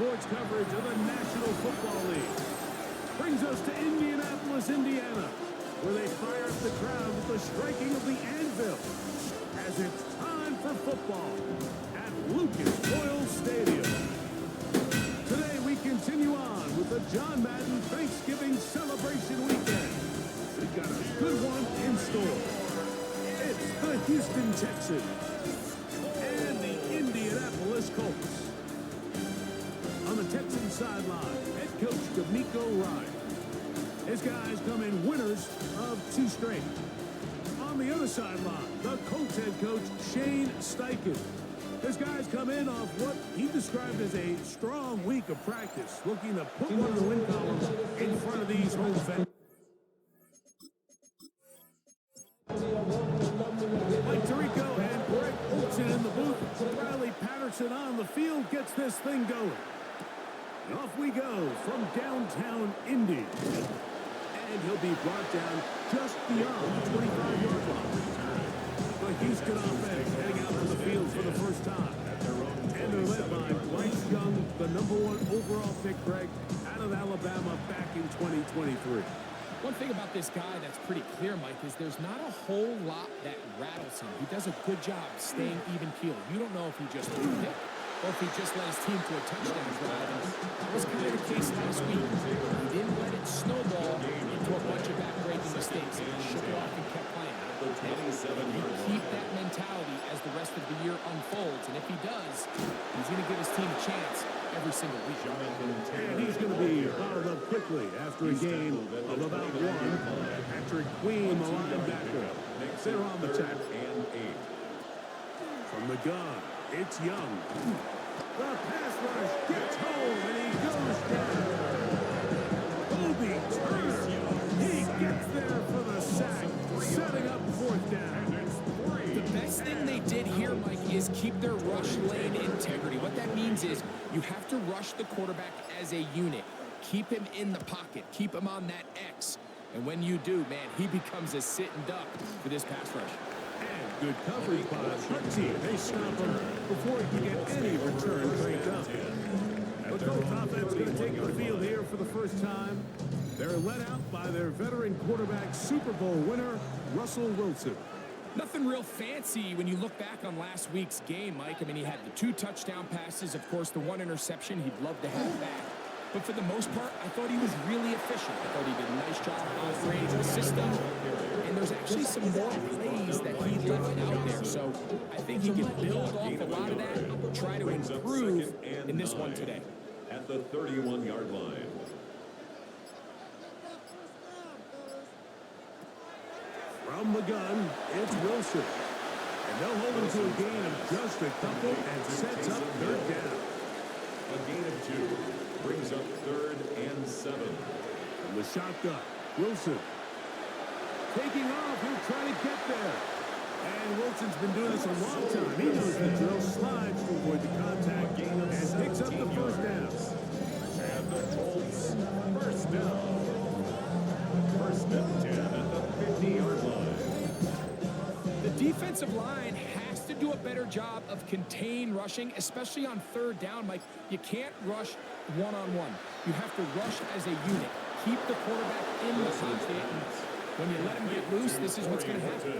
sports coverage of the National Football League. Brings us to Indianapolis, Indiana, where they fire up the crowd with the striking of the anvil as it's time for football at Lucas Oil Stadium. Today we continue on with the John Madden Thanksgiving celebration weekend. We've got a good one in store. It's the Houston Texans and the Indianapolis Colts. On the Texans sideline, head coach D'Amico Ryan. His guys come in winners of 2 straight. On the other sideline, the Colts head coach Shane Steichen. His guys come in off what he described as a strong week of practice, looking to put one of the win columns in front of these home fans. Mike Tirico and Greg Olsen in the booth. Riley Patterson on the field gets this thing going. And off we go from downtown Indy. And he'll be brought down just beyond the 25-yard line. The Houston offense heading out on the field for the first time. And they're led by Bryce Young, the #1 overall pick, Greg, out of Alabama back in 2023. One thing about this guy that's pretty clear, Mike, is there's not a whole lot that rattles him. He does a good job staying even-keeled. You don't know if he just threw a pick or if he just led his team to a touchdown drive. And that was kind of the case last week. He didn't let it snowball into a bunch of back-breaking mistakes. He shook it off and kept playing. And you keep that mentality as the rest of the year unfolds. And if he does, he's going to give his team a chance every single week. And he's going to be fouled up quickly after a gain of about 1. Patrick Queen, the linebacker. They're on the tackle. From the gun, it's Young. The pass rush gets home, and he goes down. Obi Turner. He gets there for the sack, setting up 4th down. The best thing they did here, Mike, is keep their rush lane integrity. What that means is you have to rush the quarterback as a unit. Keep him in the pocket. Keep him on that X. And when you do, man, he becomes a sitting duck for this pass rush. And good coverage by the front team. They stop him before he can get any return trade up. The Colts offense is going to take the field here for the first time. They're led out by their veteran quarterback, Super Bowl winner, Russell Wilson. Nothing real fancy when you look back on last week's game, Mike. I mean, he had the 2 touchdown passes, of course, the 1 interception. He'd love to have back. But for the most part, I thought he was really efficient. I thought he did a nice job operating the system. And there's actually some more plays that he left out there. So I think he can build off a lot of that and try to improve in this one today. At the 31-yard line. From the gun, it's Wilson. And they'll hold him to a gain of just a couple and sets up 3rd down. A gain of 2 brings up 3rd and 7. From the shotgun, Wilson. Taking off, he'll try to get there. And Wilson's been doing this a long time. He knows the drill, slides to avoid the contact, and picks up the 1st down. And the Colts, 1st down. 1st and 10 at the 50-yard line. The defensive line has to do a better job of contain rushing, especially on 3rd down. Mike, you can't rush one-on-one. You have to rush as a unit. Keep the quarterback in the pocket. When you let him get loose, this is what's going to happen.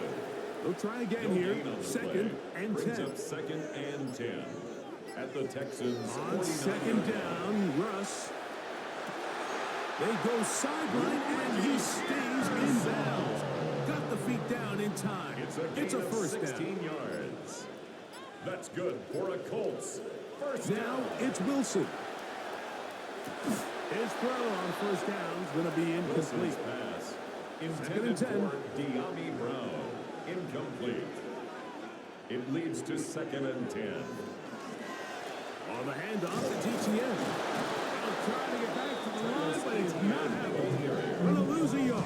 They'll try again here. 2nd and 10. Brings up 2nd and 10 at the Texans. On 2nd down, Russ. They go sideline, and he stays in bounds. Got the feet down in time. It's a 1st 16 down. yards. That's good for a Colts. 1st Now down. it's Wilson. His throw on 1st down is going to be incomplete. Wilson's pass Second and intended 10. for De'Ami Brown. Incomplete. It leads to 2nd and 10. On the handoff to TTN. Now trying to get back to the line, but it's not happening. Going to lose a yard.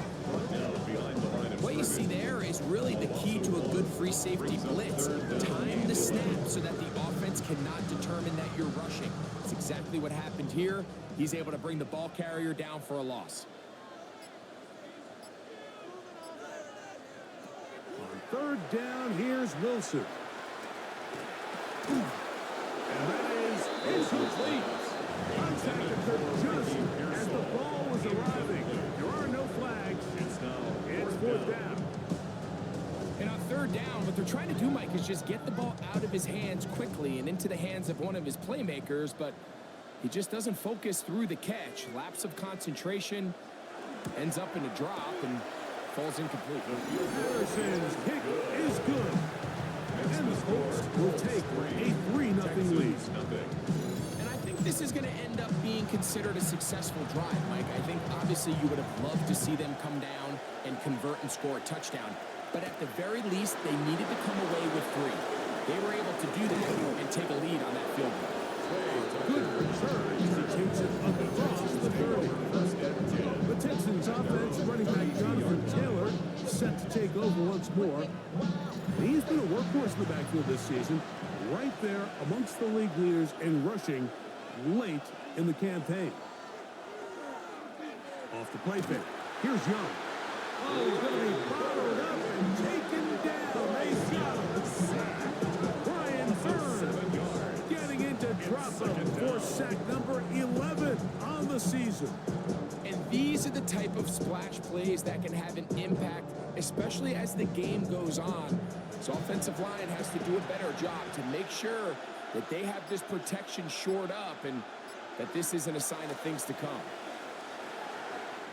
What you see there is really the key to a good free safety blitz. Time the snap so that the offense cannot determine that you're rushing. It's exactly what happened here. He's able to bring the ball carrier down for a loss. On 3rd down, here's Wilson. And that is incomplete. Contact occurred just as the ball was arriving. There are no flags. It's fourth down. And on third down, what they're trying to do, Mike, is just get the ball out of his hands quickly and into the hands of one of his playmakers, but he just doesn't focus through the catch. Lapse of concentration, ends up in a drop, and falls incomplete. Harrison's kick is good. And the Colts will take a 3-0 lead. And I think this is going to end up being considered a successful drive, Mike. I think obviously you would have loved to see them come down and convert and score a touchdown. But at the very least, they needed to come away with 3. They were able to do that and take a lead on that field goal. Good return as he takes it across the 30. The Texans offense running back Jonathan Taylor set to take over once more. He's been a workhorse in the backfield this season, right there amongst the league leaders in rushing late in the campaign. Off the play fake. Here's Young. Oh, he's going to be followed up and taken down. They got him. Brian Byrne getting into drop him for sack number 11 on the season. And these are the type of splash plays that can have an impact, especially as the game goes on. So offensive line has to do a better job to make sure that they have this protection shored up and that this isn't a sign of things to come.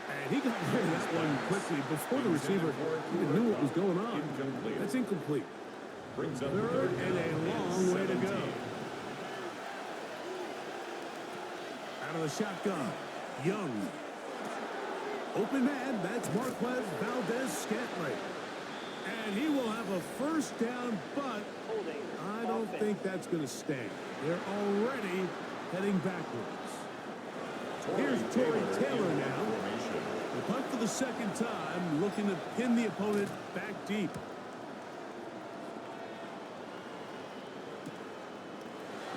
And he got rid of that one quickly before the receiver even knew what was going on. That's incomplete. Third and a long way to go. Out of the shotgun, Young. Open man, that's Marquez Valdez-Scantling. And he will have a first down, but I don't think that's going to stay. They're already heading backwards. Here's Tory Taylor now. The punt for the second time, looking to pin the opponent back deep.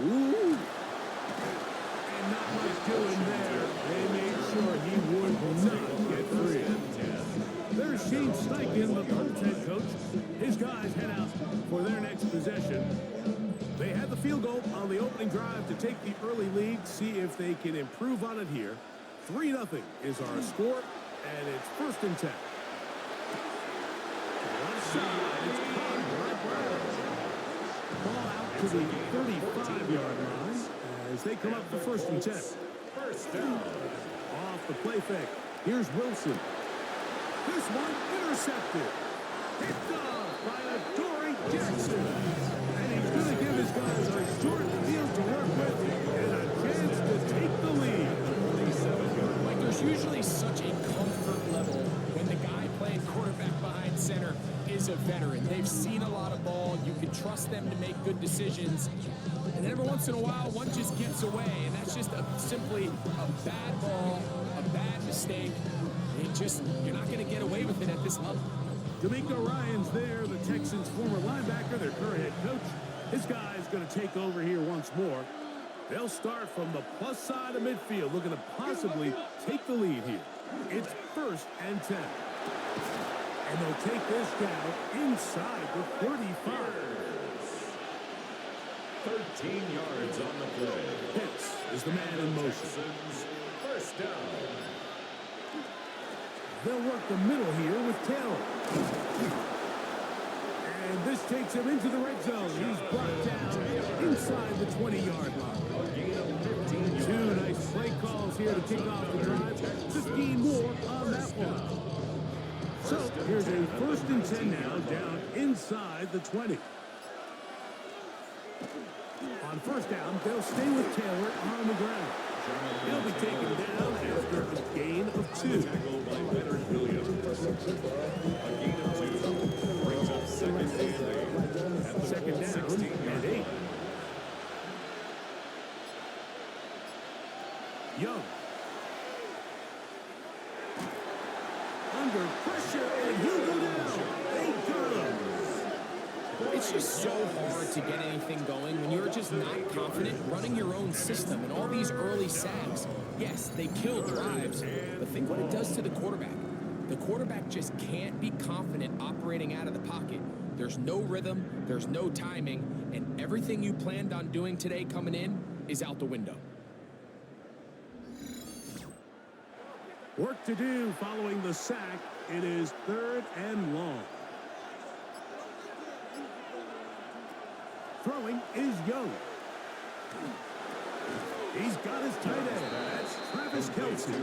Ooh. And not much doing there. They made sure he would not get free. There's Shane Steichen, the Colts head coach. His guys head out for their next possession. They had the field goal on the opening drive to take the early lead, see if they can improve on it here. 3-0 is our score, and it's 1st and 10. Left side, it's caught right Brown. Ball out to the 35-yard line as they come up for 1st and 10. First down. Off the play fake. Here's Wilson. This one intercepted. Picked off by Adoree Jackson. And he's going to give his guys a short field to work with and a chance to take the lead. Like, there's usually such a comfort level when the guy playing quarterback behind center is a veteran. They've seen a lot of ball. You can trust them to make good decisions. And then every once in a while, one just gets away. And that's just simply a bad ball, a bad mistake. You're not going to get away with it at this level. D'Amico Ryan's there, the Texans' former linebacker, their current head coach. His guy's going to take over here once more. They'll start from the plus side of midfield, looking to possibly take the lead here. It's 1st and 10. And they'll take this down inside the 35. 13 yards on the play. Pitts is the man in motion. First down. They'll work the middle here with Taylor. And this takes him into the red zone. He's brought down inside the 20-yard line. 2 nice play calls here to kick off the drive. 15 more on that one. So here's a 1st and 10 now, down inside the 20. On 1st down, they'll stay with Taylor on the ground. He'll be taken down after a gain of 2. Tackled by Leonard Williams. A gain of 2 brings up 2nd and 8 at the 2nd down 16 and 8. Young. Under pressure, and he'll go down. They got him. It's just so hard to get anything going when you're just not confident running your own system. And all these early sacks, yes, they kill drives, but think what it does to the quarterback. The quarterback just can't be confident operating out of the pocket. There's no rhythm, there's no timing, and everything you planned on doing today coming in is out the window. Work to do following the sack. It is 3rd and long. Throwing is Young. He's got his tight end. That's Travis Kelce.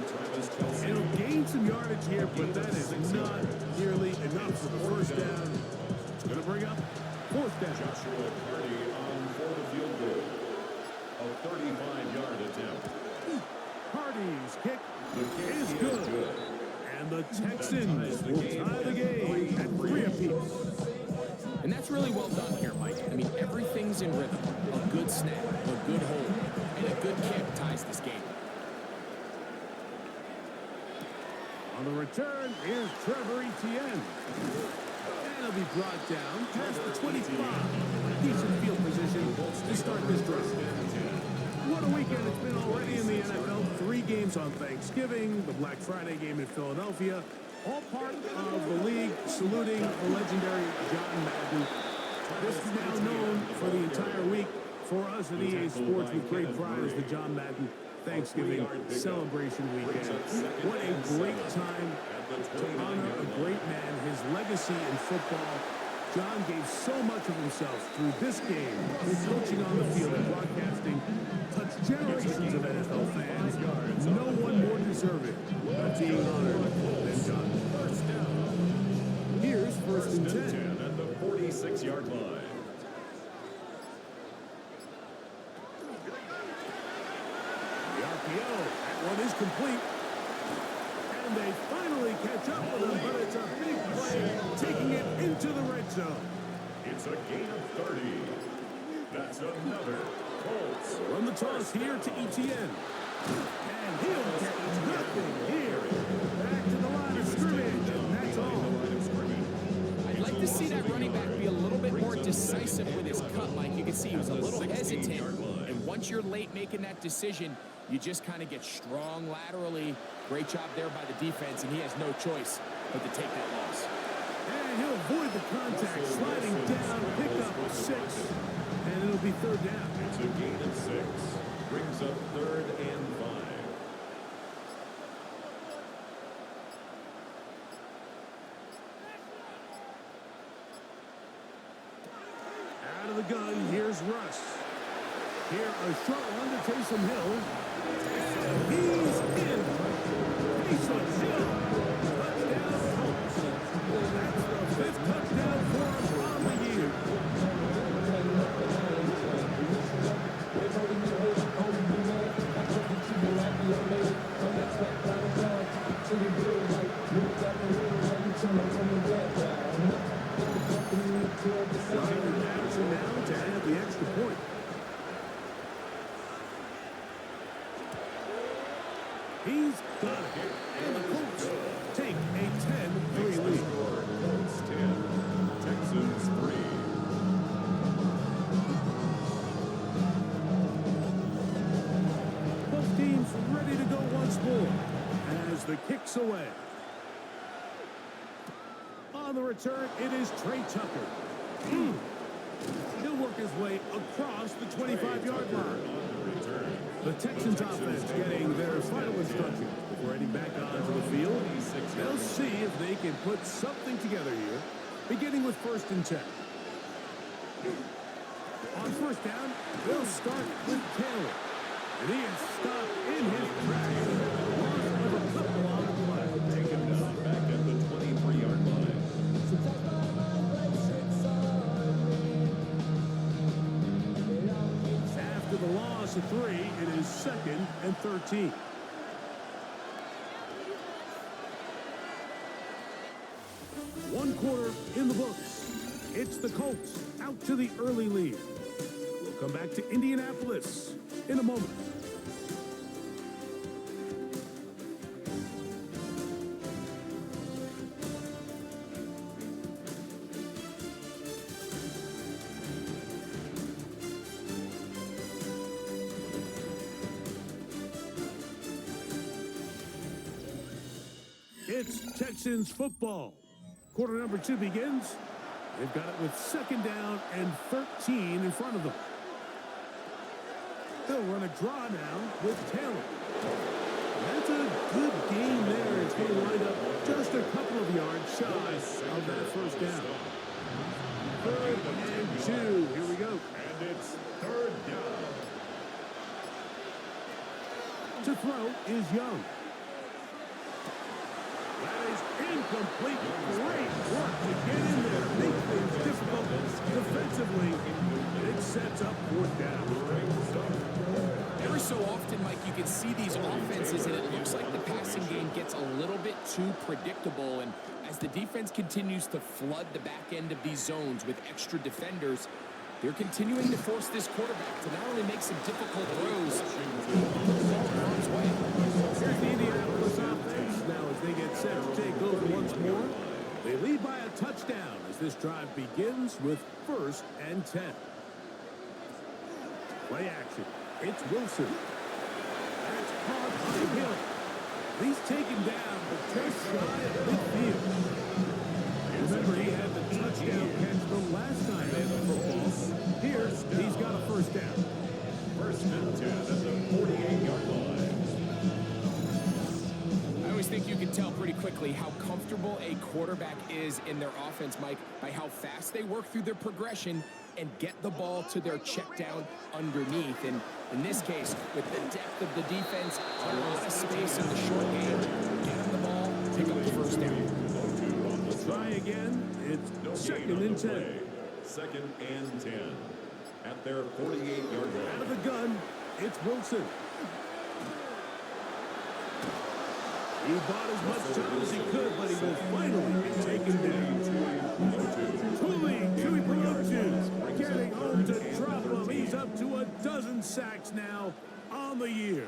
He'll gain some yardage here, but that is not nearly enough for the first down. It's going to bring up 4th down. Joshua Purdy on for the field goal. A 35-yard attempt. Party's kick is good. And the Texans will tie the game at 3 apiece. And that's really well done here, Mike. I mean, everything's in rhythm. A good snap, a good hold, and a good kick ties this game. On the return, here's Trevor Etienne. And he'll be brought down past the 25. Decent field position to start this drive. What a weekend it's been already in the NFL. 3 games on Thanksgiving, the Black Friday game in Philadelphia, all part of the league saluting the legendary John Madden. This is now known for the entire week for us at EA Sports with great pride as the John Madden Thanksgiving celebration weekend. What a great time to honor a great man, his legacy in football. John gave so much of himself through this game, through coaching on the field and broadcasting, touched generations of NFL fans. No one more deserving of being honored than John. Here's 1st and 10 at the 46-yard line. The RPO, that one is complete. And they finally catch up with him, but it's a big play, taking it into the red zone. It's a gain of 30. That's another Colts. Run the toss here to Etienne. And he'll get nothing here. Back to the line of scrimmage, and that's all. I'd like to see that running back be a little bit more decisive with his cut, Mike. You can see he was a little hesitant. And once you're late making that decision, you just kind of get strong laterally. Great job there by the defense, and he has no choice but to take that loss. And he'll avoid the contact, sliding down, pick up 6, and it'll be 3rd down. It's a gain of 6. Brings up 3rd and 5. Out of the gun, here's Russ. Here, a short one to Taysom Hill. He's in. Taysom Hill. Touchdown, Colts. That's the 5th touchdown for him on the year. Second action now to add the extra point. He's got it. And the Colts take a 10-3 lead. Colts 10, Texans 3. Both teams ready to go once more as the kick's away. On the return, it is Trey Tucker. He'll work his way across the 25-yard line. The Texans offense getting their final instructions before heading back onto the field. They'll see if they can put something together here, beginning with 1st and 10. On 1st down, they'll start with Taylor. And he is stopped in his tracks. Loss of a couple on the play. Taken down back at the 23-yard line. After the loss of 3, it is 2nd and 13. One quarter in the books. It's the Colts out to the early lead. We'll come back to Indianapolis in a moment. It's Texans football. Quarter number 2 begins. They've got it with 2nd down and 13 in front of them. They'll run a draw now with Taylor. That's a good game there throw is Young. That is incomplete. Great work to get in there. Make things difficult defensively. It sets up fourth down. Every so often, Mike, you can see these offenses, and it looks like the passing game gets a little bit too predictable. And as the defense continues to flood the back end of these zones with extra defenders, they're continuing to force this quarterback to not only make some difficult throws, but put the ball in harm's way. Here's the Indianapolis offense now as they get set to take over once more. They lead by a touchdown as this drive begins with 1st and 10. Play action. It's Wilson. That's caught by Hill. He's taken down, but just shy of midfield. Remember, he had the touchdown catch the last time they had the football. Here, he's got a 1st down. 1st and 10 at the 48-yard line. I always think you can tell pretty quickly how comfortable a quarterback is in their offense, Mike, by how fast they work through their progression and get the ball to their check down underneath. And in this case, with the depth of the defense, a lot of space in the short game, get them the ball, pick up the 1st down. Try again. It's 2nd and 10. 2nd and 10 at their 48-yard line. Out of the gun, it's Wilson. He bought as much time as he could, but he will finally be taken down. Tui Pelotu getting home to drop him. He's up to a dozen sacks now on the year.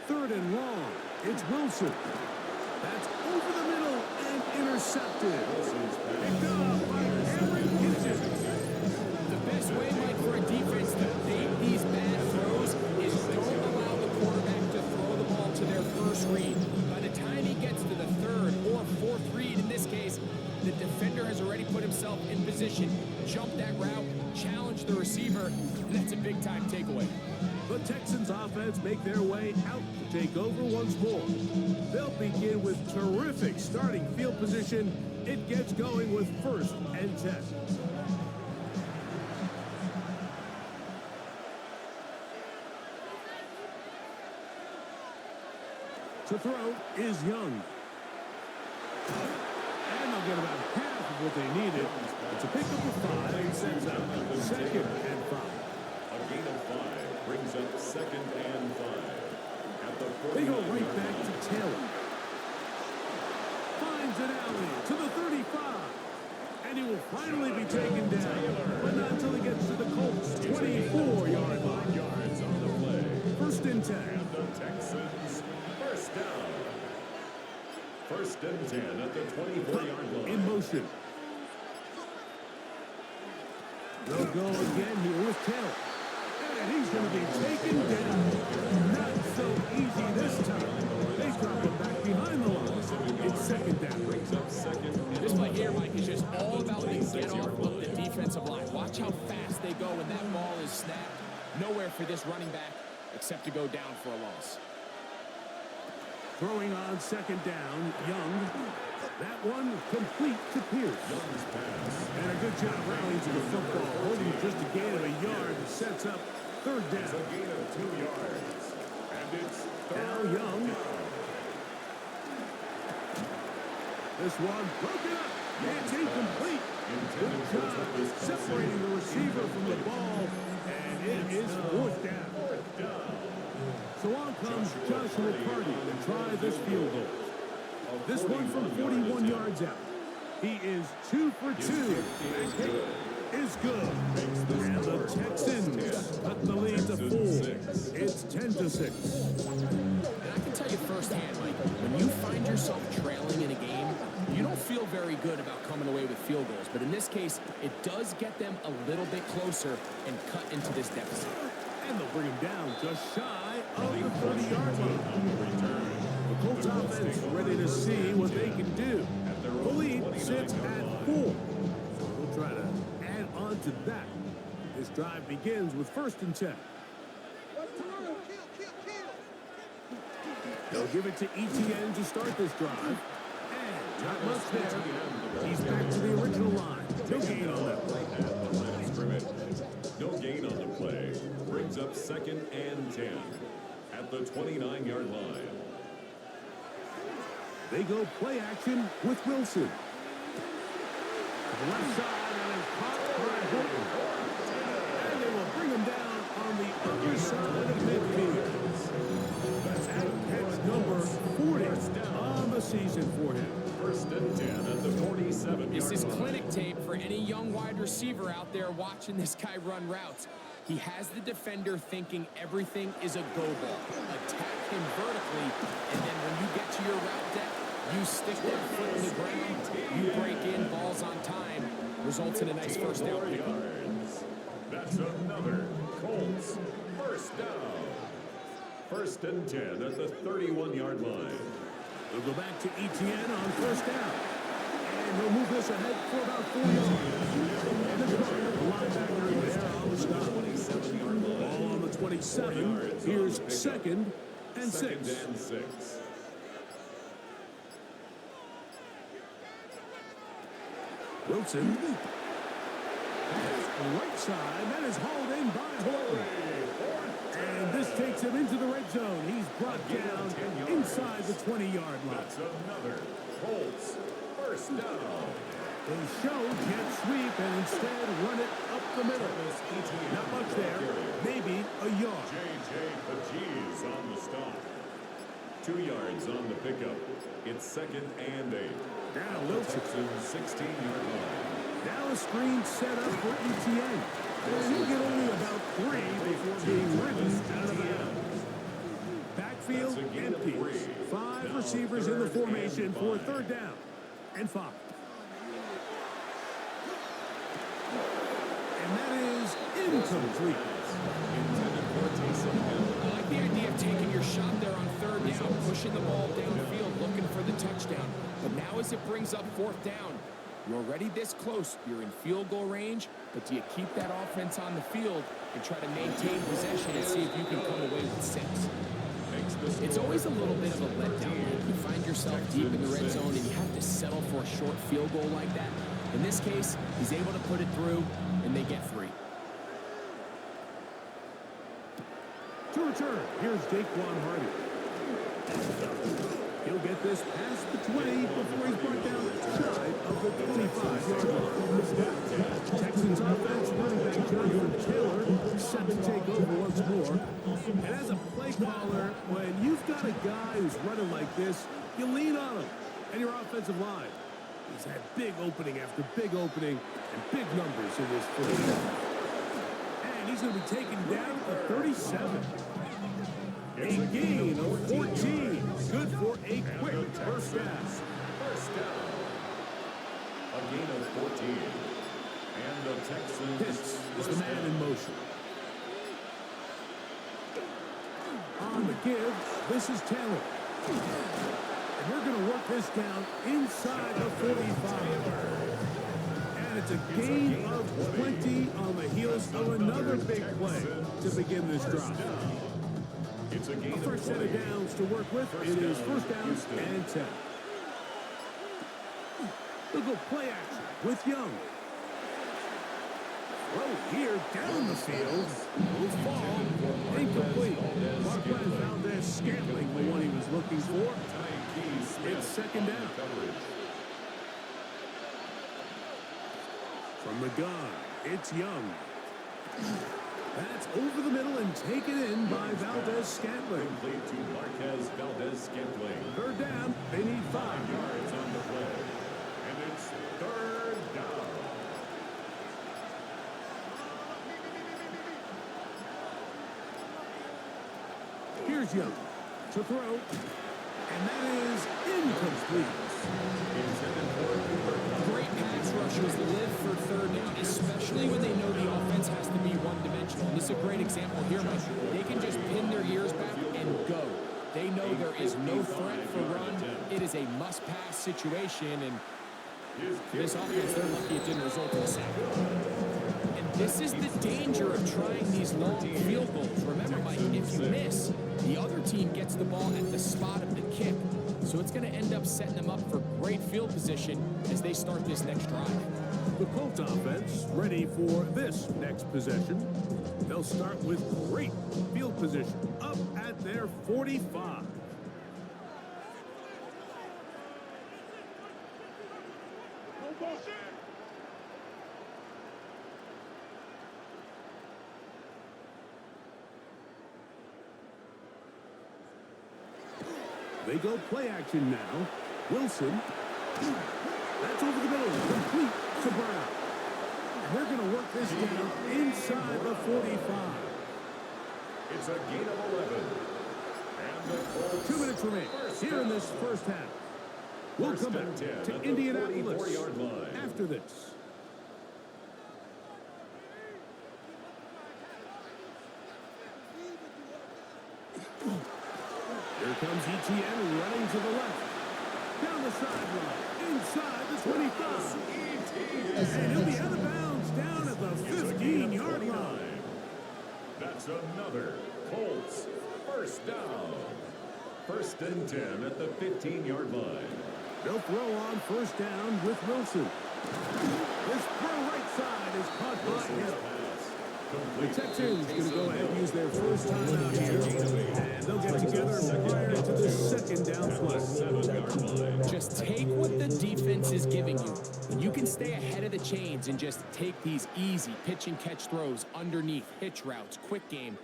3rd and long. It's Wilson. That's over the middle and intercepted. Picked up by Henry Kitchen. The best way, Mike, for a defense to bait these bad throws is don't allow the quarterback to throw the ball to their 1st read. By the time he gets to the 3rd or 4th read, in this case, the defender has already put himself in position, jump that route, challenge the receiver, and that's a big-time takeaway. The Texans offense make their way out to take over once more. They'll begin with terrific starting field position. It gets going with 1st and 10. To throw is Young. And they'll get about half of what they needed. It's a pickup of 5 and sends out 2nd and 5. A gain of 5 brings up 2nd and 5 at the 40. They go right back to Taylor. Finds an alley to the 35. And he will finally be taken down. But not until he gets to the Colts' 24-yard line. Yards on the play. 1st and 10. And the Texans 1st down. 1st and 10 at the 24-yard line. In motion. They'll go again here with Taylor. And he's going to be taken down. Not so easy this time. They drop him back behind the line. It's 2nd down. Brings up 2nd. This play here, Mike, is just all about the get-off of the defensive line. Watch how fast they go when that ball is snapped. Nowhere for this running back except to go down for a loss. Throwing on 2nd down, Young. That one complete to Pierce. Young's pass. And a good job rallying to the football. Holding just a gain of a yard and sets up 3rd It's a down. gain of 2 yards. And it's Now 3rd Young. down. This one broken up. It's incomplete. Good job separating the receiver from the ball. And it is 4th down. So on comes Joshua Purdy to try this field goal. This one from 41 yards out. He is 2 for 2. And kick is good. And the Texans cut the lead to 4. It's 10-6. And I can tell you firsthand, Mike, when you find yourself trailing in a game, you don't feel very good about coming away with field goals. But in this case, it does get them a little bit closer and cut into this deficit. And they'll bring him down just shy of the 30-yard line. The Colts offense ready to see what they can do. The lead sits at 4. So we'll try to add on to that. This drive begins with 1st and 10. They'll give it to ETN to start this drive. And not much there. He's back to the original line. No gain on that play. No gain on the play. Brings up 2nd and 10 at the 29-yard line. They go play action with Wilson. The left side and is caught by Horton. And they will bring him down on the other side of midfield. That's number 40 on the season for him. 1st and 10 at the 47-yard line. This is clinic tape for any young wide receiver out there watching this guy run routes. He has the defender thinking everything is a go ball. Attack him vertically, and then when you get to your route depth, you stick that foot in the ground, you break in, balls on time, results in a nice first down pickup. That's another Colts first down. 1st and 10 at the 31-yard line. They'll go back to Etienne on first down. And he'll move this ahead for about 4 yards. And the linebacker there on the stop. 27-yard line. Ball on the 27. Here's 2nd and 6. 2nd and 6. Wilson. Right side. That is hauled in by Horton. And this takes him into the red zone. He's brought down inside the 20-yard line. That's another Colts first down. They show jet sweep and instead run it up the middle. Not much there. Maybe a yard. J.J. Pachees on the stop. 2 yards on the pickup. It's 2nd and 8. Now Wilson. Texans 16-yard line. Now a screen set up for Etienne. And he'll get only about 3 before being ridden out of bounds. Backfield empty. 5 receivers in the formation for 3rd down and 5. And that is incomplete. I like the idea of taking your shot there on 3rd down, pushing the ball downfield, looking for the touchdown. But now as it brings up 4th down, you're already this close. You're in field goal range, but do you keep that offense on the field and try to maintain possession and see if you can come away with 6? It's always a little bit of a letdown. You find yourself deep in the red zone and you have to settle for a short field goal like that. In this case, he's able to put it through, and they get 3. To return, here's Daquan Hardy. He'll get this past the 20 before he's brought down shy of the 25-yard line. Texans offense, running back Jonathan Taylor set to take over once more. And as a play caller, when you've got a guy who's running like this, you lean on him and your offensive line. He's had big opening after big opening and big numbers in this footage. And he's going to be taken down at 37. A gain of 14. Good for a quick first down. First down. A gain of 14. And the Texans. This is the man in motion. On the give, this is Taylor. And we're going to work this down inside the 45. And it's a gain of 20 on the heels of another big play to begin this drive. It's a gain of First set of downs to work with. It is first down and 10. They'll go play action with Young. Throw here down the field. Will fall. Incomplete. Marquez Valdez-Scantling, the one he was looking for. It's 2nd down. From the gun, it's Young. That's over the middle and taken in by Valdez-Scantling. Complete to Marquez Valdez-Scantling. 3rd down. They need 5 yards on the play. And it's 3rd down. Here's Young to throw. And that is incomplete. Great pass rushers live for 3rd down, especially when they know the offense has to be one-dimensional. This is a great example here, Mike. They can just pin their ears back and go. They know there is no threat for run. It is a must-pass situation, and for this offense, they're lucky it didn't result in a sack. And this is the danger of trying these long field goals. Remember, Mike, if you miss, the other team gets the ball at the spot of the kick. So it's going to end up setting them up for great field position as they start this next drive. The Colts offense ready for this next possession. They'll start with great field position up at their 45. They go play action now. Wilson. That's over the middle. Complete to Brown. And they're going to work this down inside the 45. It's a gain of 11. And the Colts 2 minutes remain here in this first half. We'll come back to Indianapolis after this. Here comes ETN running to the left. Down the sideline, inside the 25. And he'll be out of bounds down at the 15-yard line. That's another Colts first down. First and 10 at the 15-yard line. They'll throw on first down with Wilson. This far right side is caught by Hill. The Texans going to go ahead and use their first time out here. And they'll get together prior to the second down play. Just take what the defense is giving you. And you can stay ahead of the chains and just take these easy pitch and catch throws underneath, hitch routes, quick game.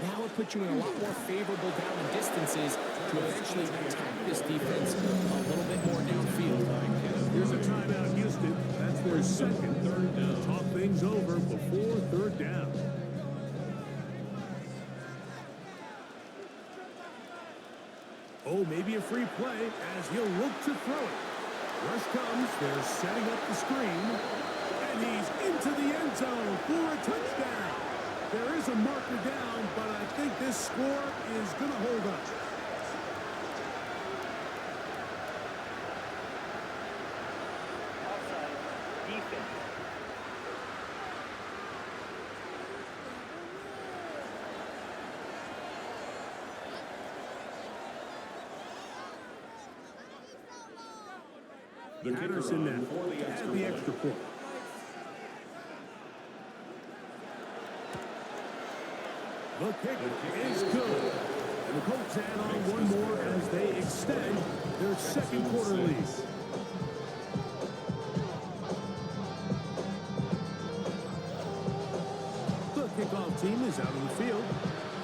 Now it puts you in a lot more favorable down and distances to eventually attack this defense a little bit more downfield. Here's a timeout, Houston. That's their second third down. Talk things over before third down. Oh, maybe a free play as he'll look to throw it. Rush comes. They're setting up the screen. And he's into the end zone for a touchdown. There is a marker down, but I think this score is going to hold up. Patterson now at the extra point. The kick is good. And the Colts add on one more as they extend their second quarter lead. The kickoff team is out on the field.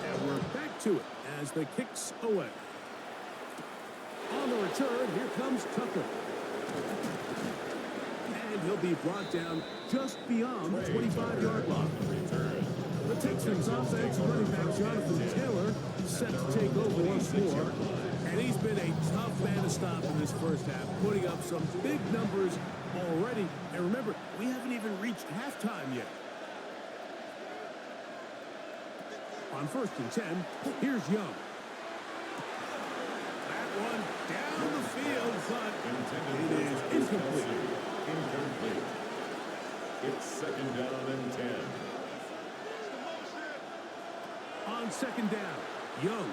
And we're back to it as the kick's away. On the return, here comes Tucker. And he'll be brought down just beyond the 25-yard line. The Texans offense running back Jonathan Taylor set to take over once more. And he's been a tough man to stop in this first half, putting up some big numbers already. And remember, we haven't even reached halftime yet. On 1st and 10, here's Young. That one down the field, but it is incomplete. It's second down and 10. On second down, Young.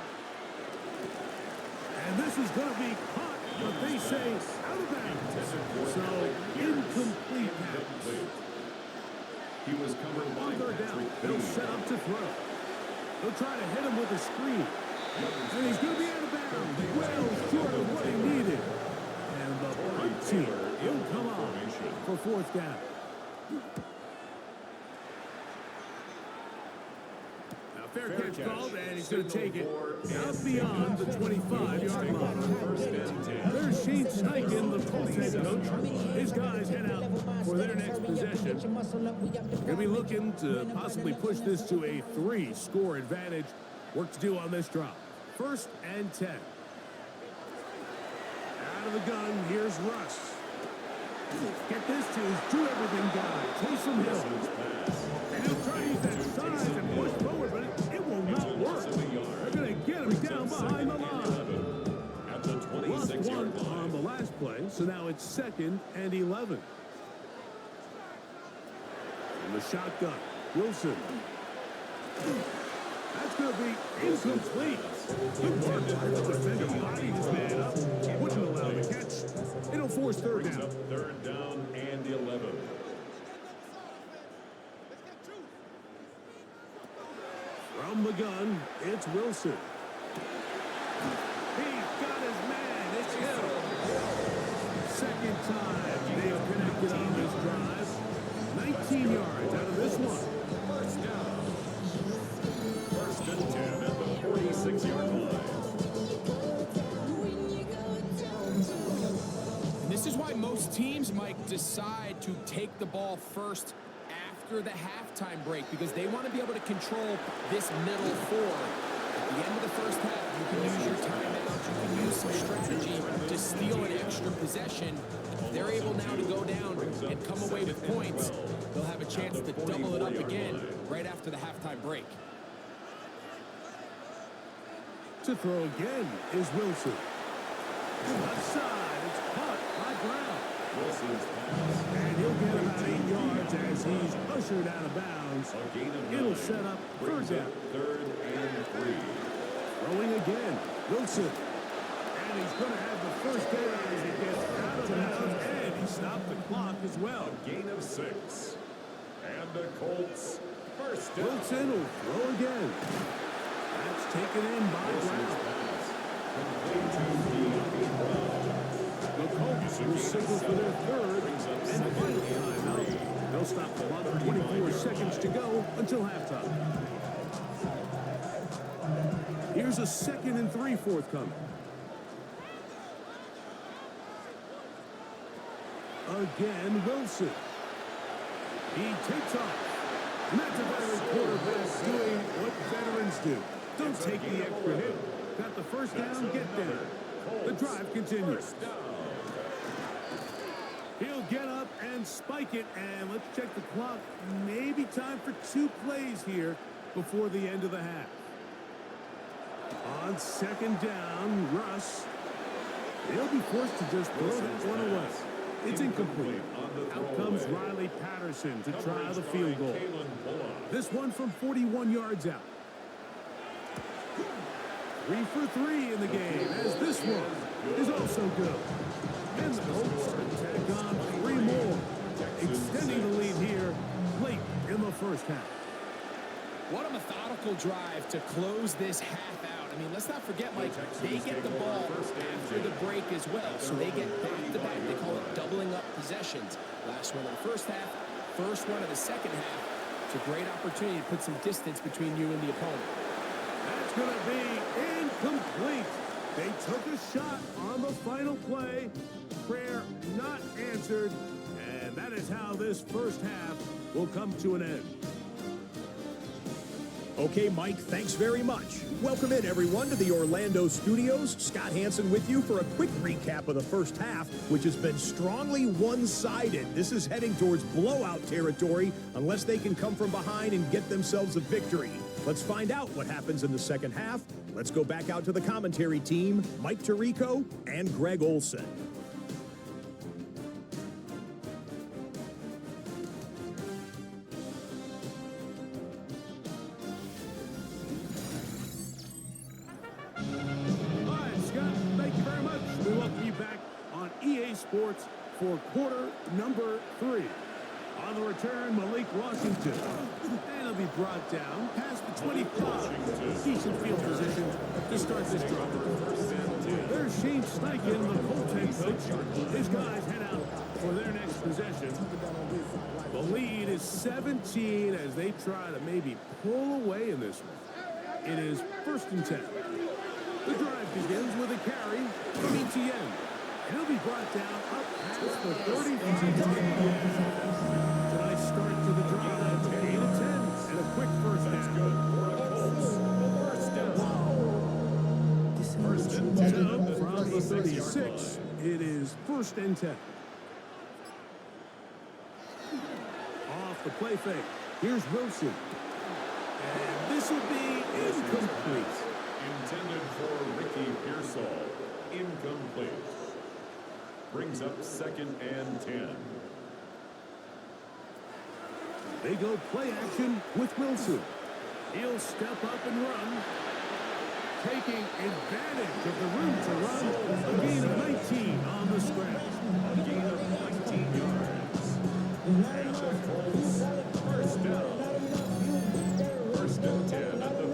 And this is going to be caught, but they say out of bounds. So, incomplete pass. He was covered by on third down. They'll set up to throw. They'll try to hit him with a screen. And he's going to be out of bounds. Well short of what he needed. And the punt team will come on for fourth down. Fair catch called, and he's going to take it out beyond the 25-yard line. There's Shane Steichen, the Colts head coach. His guys head out for their next possession. Going to be looking to possibly push this to a 3-score advantage. Work to do on this drop. 1st and 10. Out of the gun, here's Russ. Get this to his do-everything guy, Taysom Hill. And he'll try to use that size and push forward, but it will not work. They're going to get him down behind the line. Lost one on the last play, so now it's 2nd and 11. And the shotgun, Wilson. That's going to be incomplete. Good work by the defender, body his man up. Wouldn't allow the catch. It'll force third down. Third down and 11. From the gun, it's Wilson. He's got his man. It's Hill. Second time they've connected on this drive. 19 yards out of this one. First down. First and 10 at the 46-yard line. And this is why most teams, Mike, decide to take the ball first after the halftime break, because they want to be able to control this middle four. At the end of the first half, you can use your timeouts, you can use some strategy to steal an extra possession. If they're able now to go down and come away with points, they'll have a chance to double it up again right after the halftime break. To throw again is Wilson. Left side, it's caught by Brown. Wilson's pass. And he'll get about 8 yards as he's ushered out of bounds. A gain of 9. It'll set up third down. Third and 3. Throwing again, Wilson. And he's going to have the first down as he gets out of bounds. And he stopped the clock as well. A gain of 6. And the Colts first down. Wilson will throw again. That's taken in by Wilson's Brown. pass. Complete to De'Ami Brown. The Colts will signal for their third and final timeout. They'll stop the clock with 24 seconds to go until halftime. Here's a 2nd and 3 forthcoming. Again, Wilson. He takes off. And that's a veteran quarterback doing what veterans do. Don't take the extra hit. Got the first down, get down. The drive continues. He'll get up and spike it, and let's check the clock. Maybe time for 2 plays here before the end of the half. On second down, Russ. He'll be forced to just throw that one away. It's incomplete. Out comes Riley Patterson to try the field goal. This one from 41 yards out. 3 for 3 in the game, as this one is also good. And the Colts tack on 3 more, extending the lead here late in the first half. What a methodical drive to close this half out. I mean, let's not forget, Mike, they get the ball after the break as well, so they get back-to-back. They call it doubling up possessions. Last one of the first half, first one of the second half. It's a great opportunity to put some distance between you and the opponent. That's going to be incomplete. They took a shot on the final play. Prayer not answered. And that is how this first half will come to an end. Okay, Mike, thanks very much. Welcome in, everyone, to the Orlando studios. Scott Hansen with you for a quick recap of the first half, which has been strongly one-sided. This is heading towards blowout territory unless they can come from behind and get themselves a victory. Let's find out what happens in the second half. Let's go back out to the commentary team, Mike Tirico and Greg Olson. Sports for quarter number 3. On the return, Malik Washington. And he'll be brought down past the 25. Decent field position to start this drive. There's Shane Steichen, the Colts head coach. His guys head out for their next possession. The lead is 17 as they try to maybe pull away in this one. It is 1st and 10. The drive begins with a carry from ETN. He'll be brought down up past the 30. Tonight's start to the drive, 8 of 10, and a quick first down. First and 10. So from the 36, it is 1st and 10. Off the play fake. Here's Wilson. And this will be incomplete. Intended for Ricky Pearsall. Incomplete. Brings up 2nd and 10. They go play action with Wilson. He'll step up and run. Taking advantage of the room to run. A gain of 19 on the scratch. A gain of 19 yards. And the Colts first down. 1st and 10 at the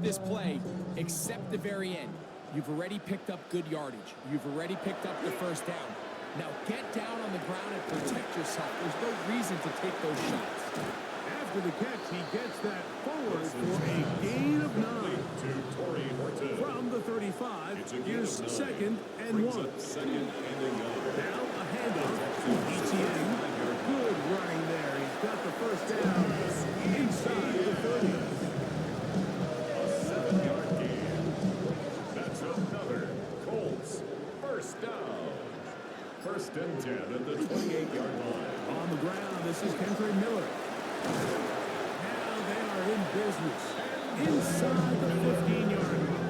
this play except the very end. You've already picked up good yardage. You've already picked up the first down. Now get down on the ground and protect yourself. There's no reason to take those shots. After the catch, he gets that forward for a gain of 9. From the 35, here's second and 1. Now a handoff to ETN. Good running there. He's got the first down inside the 30. A 7-yard gain. That's another Colts first down. First and 10 at the 28-yard line. On the ground, this is Kendrick Miller. Now they are in business. Inside the 15-yard line.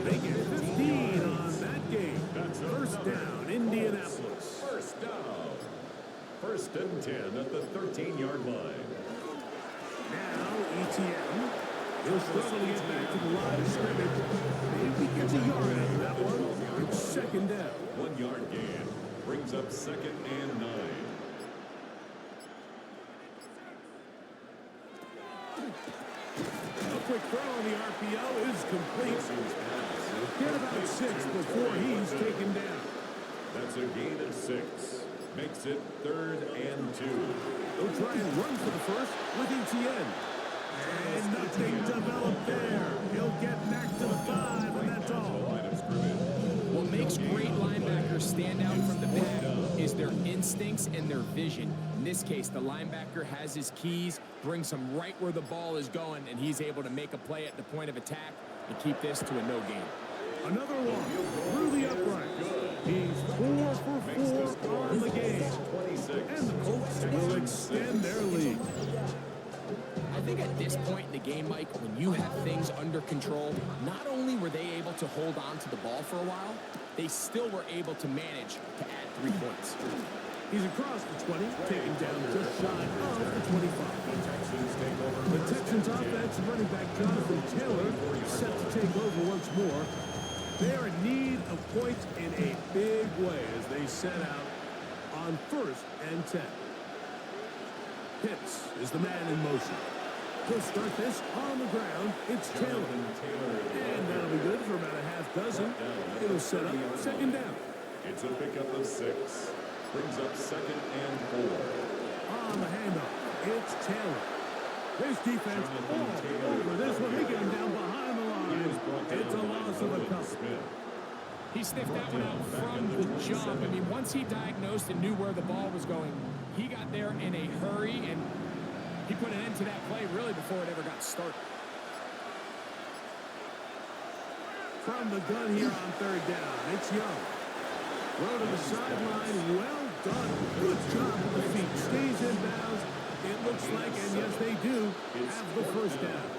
They get 15 on that game. First down, Indianapolis. First down. First and 10 at the 13-yard line. Now ETN. He'll struggle to get back to the line of scrimmage. Maybe he gets a yard out of that one. It's second down. 1-yard gain. Brings up second and 9. A quick throw on the RPO is complete. Get about 6 before he's taken down. That's a gain of 6. Makes it third and 2. They'll try and run for the first with ETN. And nothing developed there. He'll get back to the 5, and that's all. What makes great linebackers stand out from the pack is their instincts and their vision. In this case, the linebacker has his keys, brings him right where the ball is going, and he's able to make a play at the point of attack and keep this to a no gain. Another one through the upright. He's 4 for 4 on the game. And the Colts will extend their lead. I think at this point in the game, Mike, when you have things under control, not only were they able to hold on to the ball for a while, they still were able to manage to add 3 points. He's across the 20, taken down just shy of the 25. The Texans offense running back Jonathan Taylor set to take over once more. They are in need of points in a big way as they set out on first and 10. Pitts is the man in motion. He'll start this on the ground. It's Taylor. And that'll be good for about a half dozen. It'll set up second down. It's a pickup of 6. Brings up second and 4. On the handoff, it's Taylor. This defense all over this one. They get him down behind the line. It's a loss of a couple. He sniffed that one out from the jump. I mean, once he diagnosed and knew where the ball was going, he got there in a hurry, and he put an end to that play really before it ever got started. From the gun here on third down, it's Young. Throw to the sideline, well done. Good job with the feet. Stays in bounds. It looks like, and yes, they do, have the first down.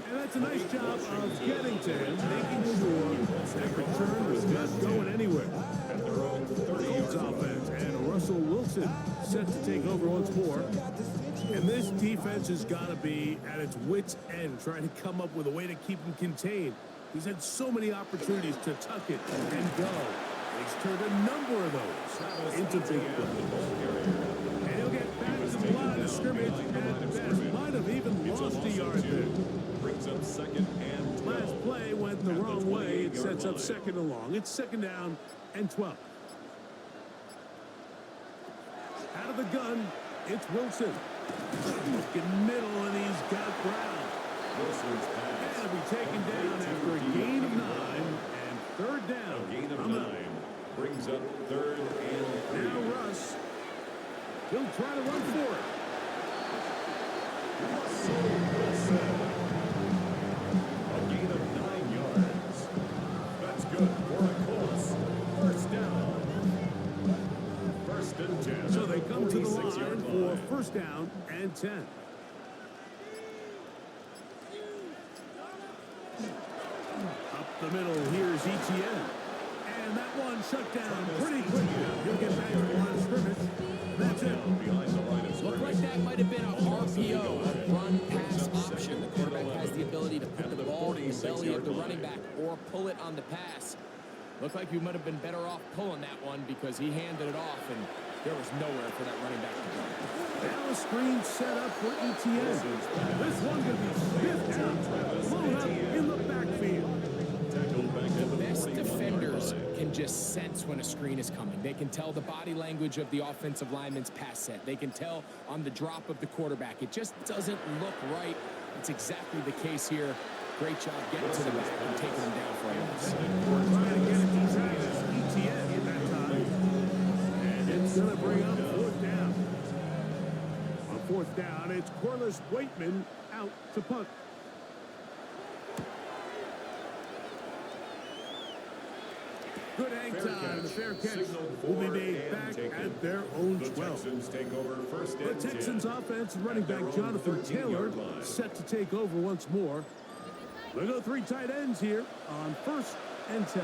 And that's a nice job of getting to him, making sure that return was not going anywhere. The Colts offense and Russell Wilson set to take over once more. And this defense has got to be at its wits' end, trying to come up with a way to keep him contained. He's had so many opportunities to tuck it and go. He's turned a number of those into big plays. And he'll get back to the line of scrimmage at best. Might have even lost a yard there. Brings up second and 12. Last play went the wrong way. It sets up second and long. It's second down and 12. Out of the gun, it's Wilson. Looking middle, and he's got ground. Wilson's pass. And be taken down after a gain of 9 and third down. A gain of 9 brings up third and 3. Now Russ. He'll try to run for it. Russell Wilson. A gain of 9 yards. That's good for the Colts. First down. First and 10. So they come to the line for first down and 10. Up the middle, here's ETN. And that one shut down pretty quickly. He'll get back to the line of scrimmage. That's it. Behind the line of Looked scrimmage. like that might have been a RPO, a run-pass option. The quarterback has the ability to put the ball in the belly of the running back or pull it on the pass. Looked like you might have been better off pulling that one because he handed it off, and there was nowhere for that running back to go. Now a screen set up for ETN. This one going to be sniffed out, blown up in the backfield. The best defenders can just sense when a screen is coming. They can tell the body language of the offensive lineman's pass set. They can tell on the drop of the quarterback. It just doesn't look right. It's exactly the case here. Great job getting to the back and taking him down for a loss. Trying to get it inside this ETN in that time. And it's going to bring up fourth down. On fourth down, it's Corliss Waitman out to punt. Good hang time. The fair catch will be made back at their own 12. The Texans offense and running back Jonathan Taylor set to take over once more. They'll go three tight ends here on 1st and 10.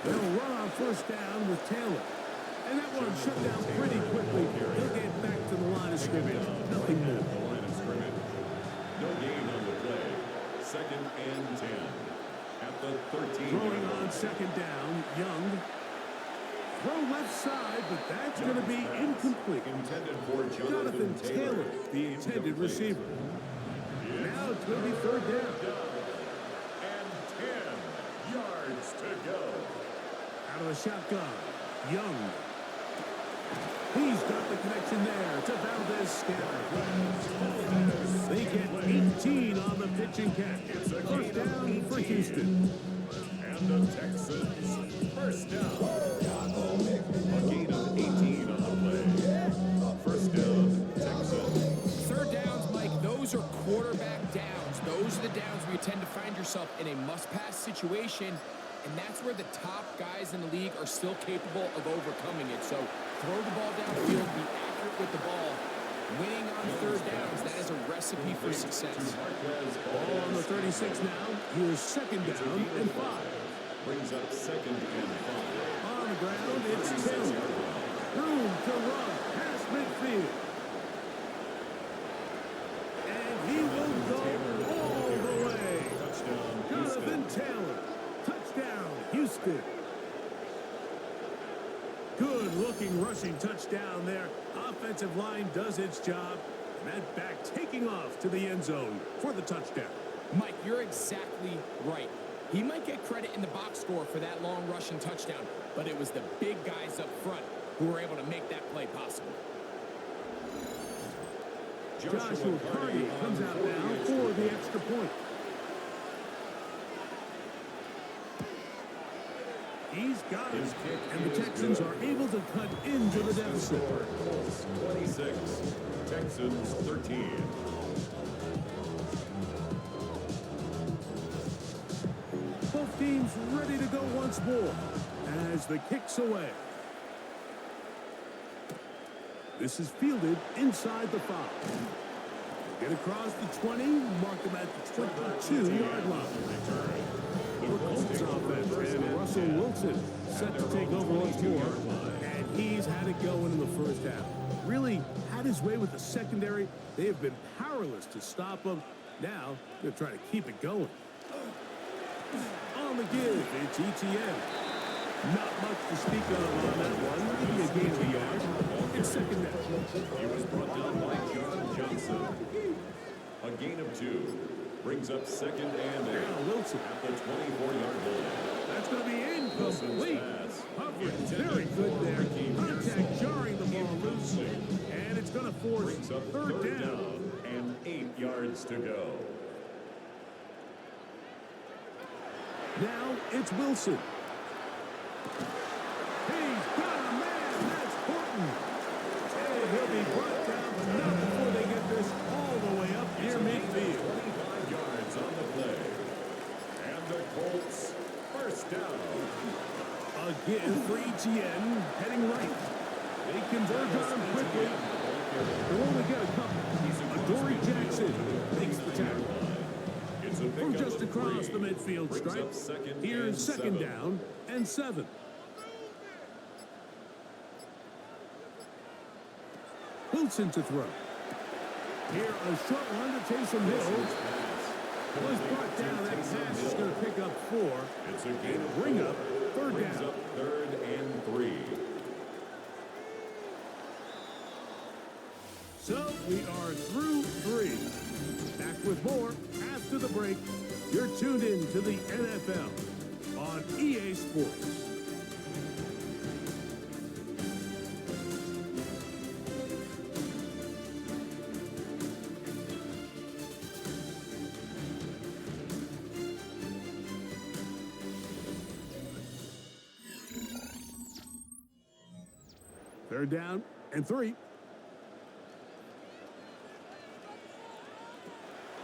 They'll run on 1st down with Taylor. And that one shut down pretty quickly. He'll get back to the line of scrimmage. Nothing more. No gain on the play. 2nd and 10. At the 13. Throwing on 2nd down, Young. Throw left side, but that's going to be incomplete. Intended for Jonathan Taylor, the intended receiver. Now it's going to be 3rd down. And 10 yards to go. Out of the shotgun, Young. He's got the connection there to Valdez-Scantling. They get 18 on the pitch and catch. 1st down for Houston. And the Texans, 1st down. A gain of 18 on the play. 1st down, Texans. 3rd downs, Mike, those are quarterback downs. Those are the downs where you tend to find yourself in a must-pass situation, and that's where the top guys in the league are still capable of overcoming it. So throw the ball downfield, be accurate with the ball. Winning on 3rd downs, that is a recipe for success. Ball on the 36 now. Here's 2nd down and 5. Brings up 2nd and 5. On the ground, it's Taylor. Room to run past midfield. And he will go all the way. Touchdown, Jonathan Taylor. Touchdown, Houston. Good-looking rushing touchdown there. Offensive line does its job. And that back taking off to the end zone for the touchdown. Mike, you're exactly right. He might get credit in the box score for that long rushing touchdown, but it was the big guys up front who were able to make that play possible. Joshua Carney comes out now for the extra point. He's got it, and the Texans are able to cut into the deficit. 26, Texans 13. Both teams ready to go once more as the kick's away. This is fielded inside the 5. Get across the 20, mark them at the 22-yard line. The Colts offense and Russell Wilson set to take over once more. And he's had it going in the 1st half. Really had his way with the secondary. They have been powerless to stop him. Now they're trying to keep it going. On the give, it's ETN. Not much to speak of on that one. Maybe a gain of a yard. It's 2nd down. He was brought down by John Johnson. A gain of 2. Brings up 2nd and 8. Now Wilson At the 24-yard line. That's going to be incomplete. Coverage very good there. Contact jarring the ball loose. And it's going to force Brings up 3rd down. And 8 yards to go. Now it's Wilson. He's got a man. That's Horton. And he'll be brought down, but not before they get this all the way up near midfield. 25 yards on the play. And the Colts, 1st down. Again for ETN, heading right. They converge on him quickly. They'll only get a couple. Adoree Jackson makes the tackle. From just across the midfield stripe, here's 2nd down and 7. Wilson to throw. Here, a short one to Taysom Hill. Was brought down. That pass is going to pick up 4. It's a gain of Bring 4. up third Brings down. up 3rd and 3. So we are through 3. Back with more after the break. You're tuned in to the NFL on EA Sports. Third down and 3.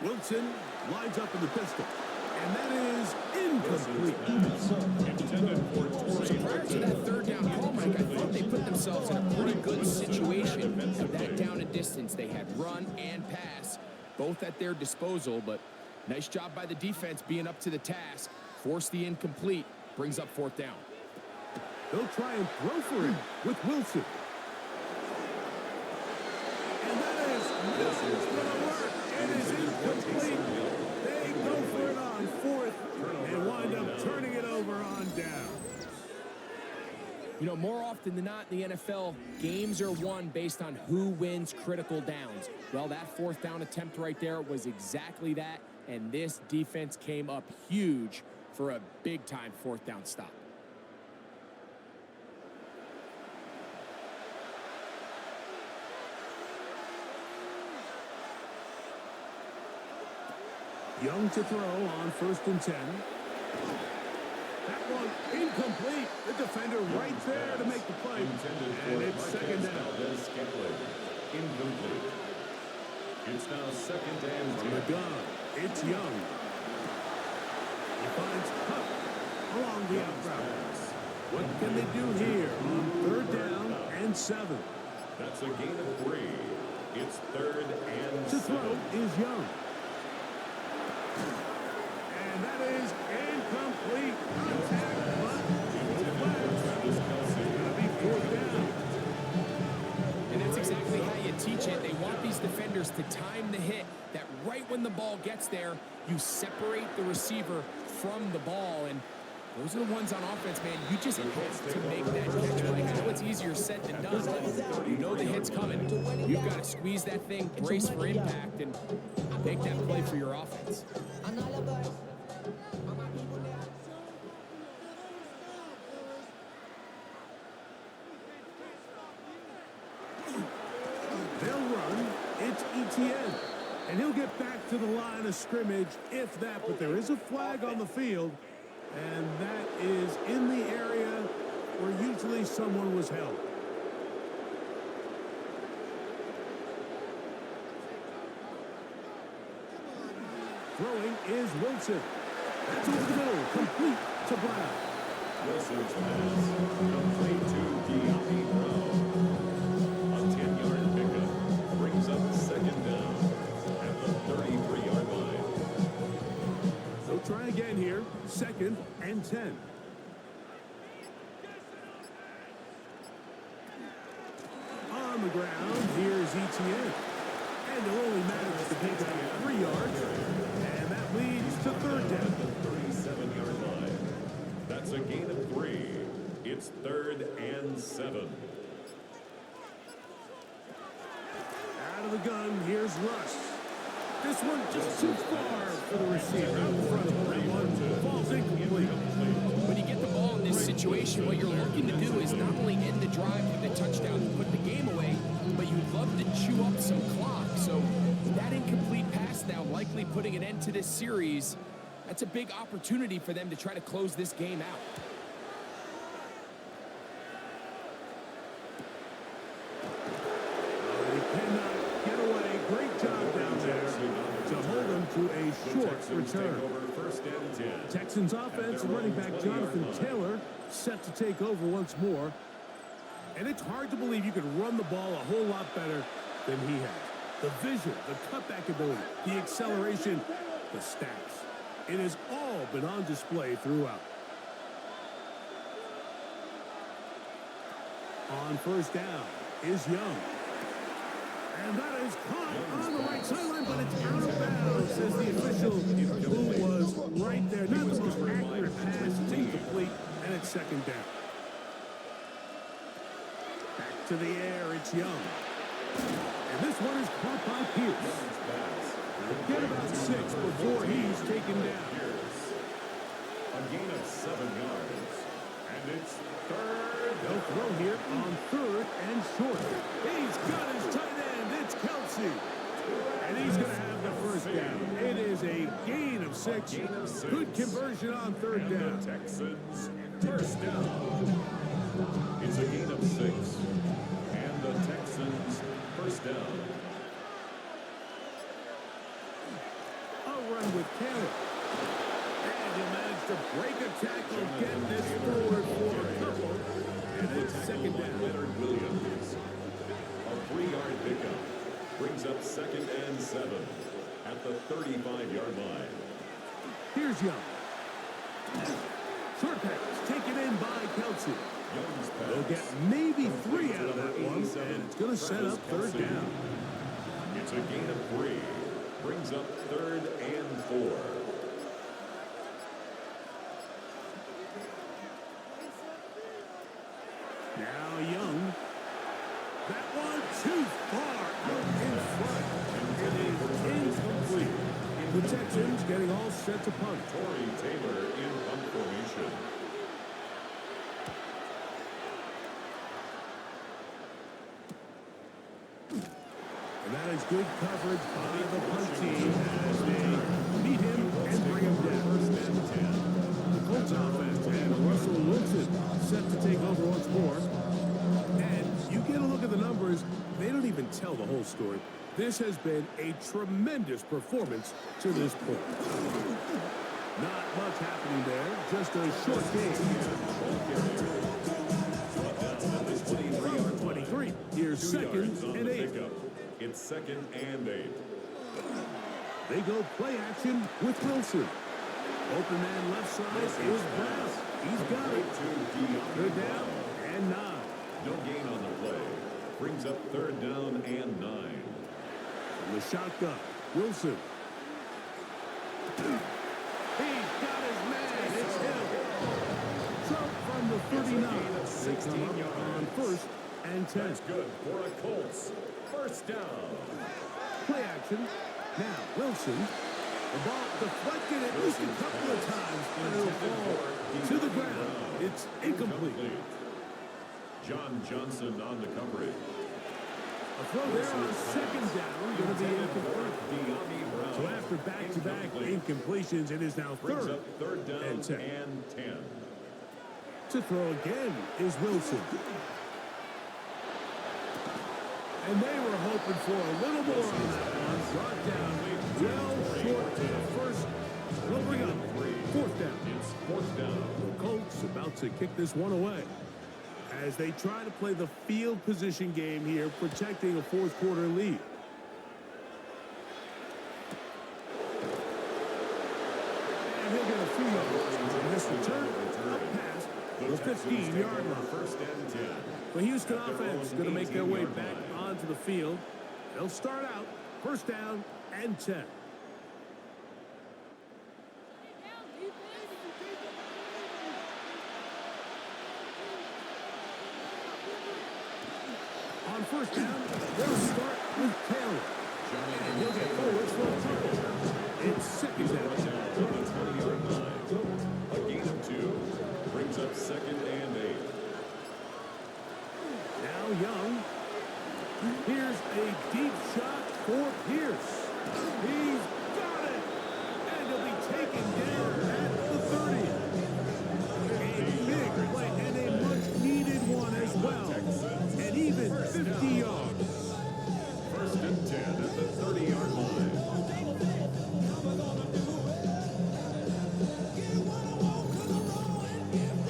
Wilson lines up in the pistol. And that is incomplete. So prior to that third down call, Mike, I thought they put themselves in a pretty good situation with that down and distance. They had run and pass, both at their disposal, but nice job by the defense being up to the task. Force the incomplete, brings up 4th down. They'll try and throw for it with Wilson. And that is going to work. It is incomplete. They go for it on 4th and wind up turning it over on down. You know, more often than not in the NFL, games are won based on who wins critical downs. Well, that 4th down attempt right there was exactly that, and this defense came up huge for a big-time 4th down stop. Young to throw on 1st and 10. That one incomplete. The defender right there to make the play. And it's 2nd down. Incomplete. It's now 2nd and 10. From the gun, it's Young. He finds Huff along the out route. What can they do here on 3rd down and 7? That's a gain of 3. It's 3rd and 7. To throw is Young. And that is incomplete. Contact, but it's going to be 4th down. And that's exactly how you teach it. They want these defenders to time the hit, that right when the ball gets there, you separate the receiver from the ball. And those are the ones on offense, man. You just have to make that catch. Like, I know it's easier said than done, but you know the hit's coming. You've got to squeeze that thing, brace for impact, and make that play for your offense. They'll run. It's ETN. And he'll get back to the line of scrimmage if that. But there is a flag on the field. And that is in the area where usually someone was held. Throwing is Wilson. That's over the middle. Complete to Brown. Wilson's pass complete to D.A. Brown. A 10-yard pickup brings up 2nd down at the 33-yard line. So try again here. 2nd and 10. On the ground, here's ETN. And they'll only manage to pick up 3 yards. And that leads to 3rd down. 37-yard line. That's a gain of 3. It's 3rd and 7. Out of the gun, here's Russ. This one just too far for the receiver. Out in front of that one. Falls incomplete. When you get the ball in this situation, what you're looking to do is not only end the drive with a touchdown and put the game away, but you'd love to chew up some clock. So that incomplete pass now likely putting an end to this series. That's a big opportunity for them to try to close this game out. They cannot get away. Great job down there to hold them to a short return. Texans offense, running back Jonathan Taylor set to take over once more. And it's hard to believe you could run the ball a whole lot better than he has. The vision, the cutback ability, the acceleration, the stats. It has all been on display throughout. On 1st down is Young. And that is caught on the right sideline, but it's out of bounds, says the official, who was right there. Not the most accurate pass, it's incomplete, and it's second down. Back to the air, it's Young. And this one is caught by Pierce. Get about 6 before he's taken down. A gain of 7 yards. And it's third. They'll throw here on 3rd and short. He's got his tight end. It's Kelsey. And he's going to have the first down. It is a gain of 6. Good conversion on 3rd down. The Texans first down. It's a gain of 6. And the Texans first down. A run with Taylor. And he'll manage to break a tackle, get this forward for a couple. And it's second down. Leonard Williams. A 3-yard pickup brings up 2nd and 7 at the 35-yard line. Here's Young. Short pass taken in by Kelsey. Young's pass. They'll get maybe 3 out of that one, and it's going to set up 3rd down. It's a gain of 3. Brings up 3rd and 4. Now Young. That one too far out in front. It is incomplete. The Texans getting all set to punt. Torrey Taylor in punt formation. And that is good coverage by the punt team as they meet him and bring him down. First and 10. The Colts offense and Russell Wilson set to take over once more. And you get a look at the numbers, they don't even tell the whole story. This has been a tremendous performance to this point. Not much happening there, just a short game. From 23, here's 2nd and 8. It's 2nd and 8. They go play action with Wilson. Open man left side is Brown. He's got it. They're down and 9. No gain on the play. Brings up 3rd down and 9. From the shotgun, Wilson. He's got his man. It's him. So from the 39, they come up on 1st and 10. That's good for a Colts. First down. Play action. Now Wilson. The ball deflected at least a couple of times, but it'll fall to the ground. It's incomplete. John Johnson on the coverage. A throw there on 2nd down, going to be incomplete. So after back-to-back incompletions, it is now Brings 3rd up 3rd down and 10. and 10. To throw again is Wilson. And they were hoping for a little more on that one. Brought down well short to the first. They'll bring up 4th down. It's 4th down. The Colts about to kick this one away as they try to play the field position game here, protecting a 4th quarter lead. And he'll get a few yards on this return. Up past the 15-yard line. 1st and 10. The Houston offense going to make their way back onto the field. They'll start out 1st down and 10. On 1st down, they'll start with Taylor. And he'll get forward for a couple. It's 2nd down. On the 20-yard line. A gain of 2. Brings up 2nd and 8. Now Young. Here's a deep shot for Pierce. He's got it. And he'll be taken down at the 30. A big play and a much-needed one as well. And even 50 yards. 1st and 10 at the 30-yard line.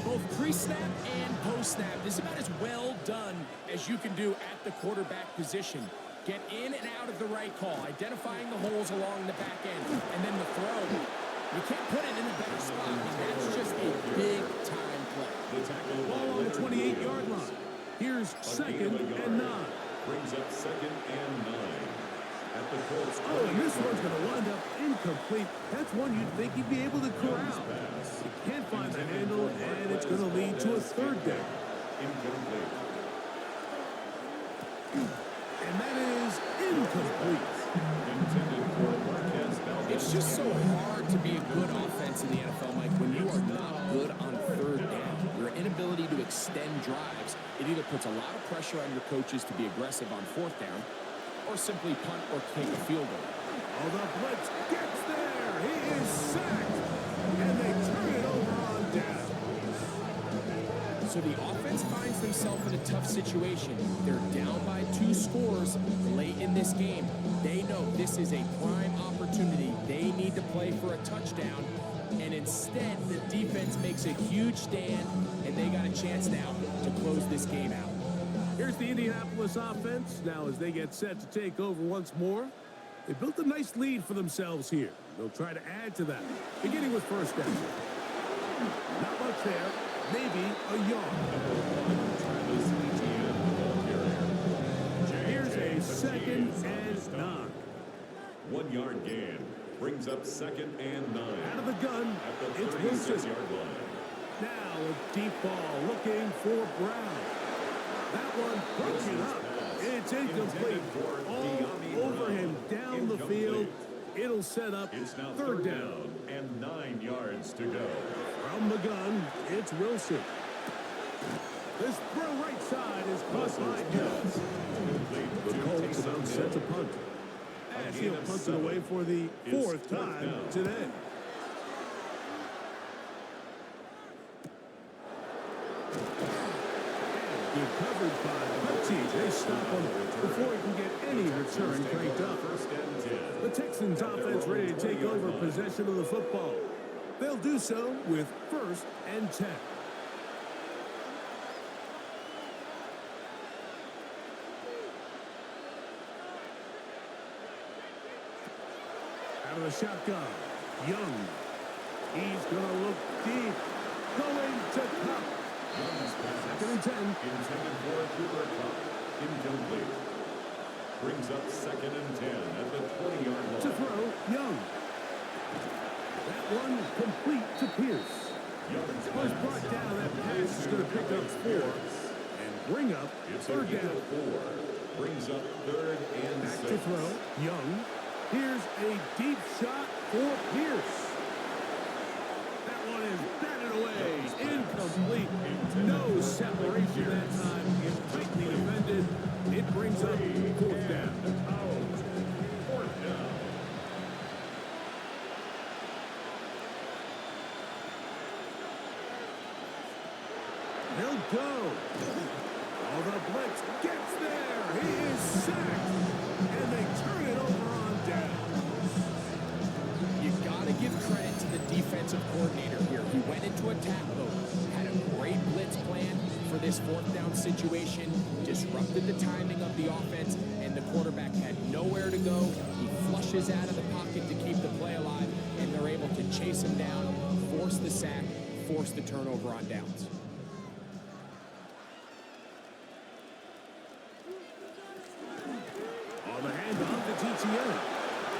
Both pre-snap and post-snap is about as well done as you can do at the quarterback position. Get in and out of the right call, identifying the holes along the back end, and then the throw. You can't put it in a better spot. I mean, that's just a big-time play. The tackle Ball on the 28-yard line. Here's 2nd and 9. Brings brings up 2nd and 9. At the Colts. Oh, and this one's going to wind up incomplete. That's one you'd think he'd be able to corral. He can't find the handle, and it's going to lead to a 3rd down. Incomplete. And that is incomplete. Intended for Marquez Valdez. It's just so hard to be a good offense in the NFL, Mike, when you are not good on 3rd down. Your inability to extend drives, it either puts a lot of pressure on your coaches to be aggressive on 4th down, or simply punt or kick a field goal. Oh, the blitz gets there. He is sacked. And they turn it over on down. So the offense finds themselves in a tough situation. They're down by 2 scores late in this game. They know this is a prime opportunity. They need to play for a touchdown. And instead, the defense makes a huge stand, and they got a chance now to close this game out. Here's the Indianapolis offense. Now as they get set to take over once more, they built a nice lead for themselves here. They'll try to add to that, beginning with 1st down. Not much there. Maybe a yard. Here's a 2nd and 9. 1-yard gain. Brings up 2nd and 9. Out of the gun, At the it's Wilson. 36-yard line. Now a deep ball looking for Brown. That one broken up. It's incomplete. All over him down the field. It'll set up It's now 3rd down. and 9 yards to go. From the gun, it's Wilson. This throw right side is caught by Jones. The Colts about set to punt. As he'll punt it away for the 4th time today. Good coverage by the Texans. They stop him before he can get any return cranked up. The Texans offense ready to take over possession of the football. They'll do so with 1st and 10. Out of the shotgun, Young. He's going to look deep. Going to Cup. 2nd and 10. Intended for Cooper Cup. Incomplete. Brings up 2nd and 10 at the 20-yard line. To throw, Young. That one complete to Pierce. Was brought down. That pass is going to pick up 4 and bring up 3rd down. 4. Brings up 3rd and Back 6. to throw, Young. Here's a deep shot for Pierce. That one is batted away. Incomplete. No separation that time. It's tightly defended. It brings up 4th down. 4th down. He'll go. Oh, the blitz gets there. He is sacked. And they turn it over on down. You got to give credit to the defensive coordinator here. He went into attack mode, had a great blitz plan for this 4th down situation, disrupted the timing of the offense, and the quarterback had nowhere to go. He flushes out of the pocket to keep the play alive, and they're able to chase him down, force the sack, force the turnover on downs. On the handoff to TTN.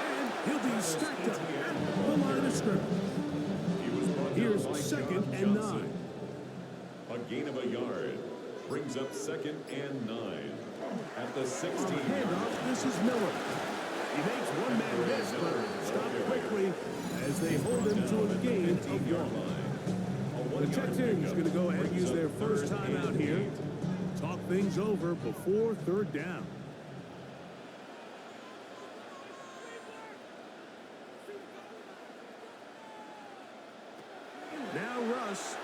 And he'll be stacked up at the line of scrimmage. Here's 2nd and 9. A gain of a yard. Brings up 2nd and 9. At the On the 16-yard handoff, this is Miller. He makes one man miss, but stopped quickly as they hold him to a gain of 1. The Texans going to go ahead and use their first time out here. Talk things over before 3rd down. Now Russ.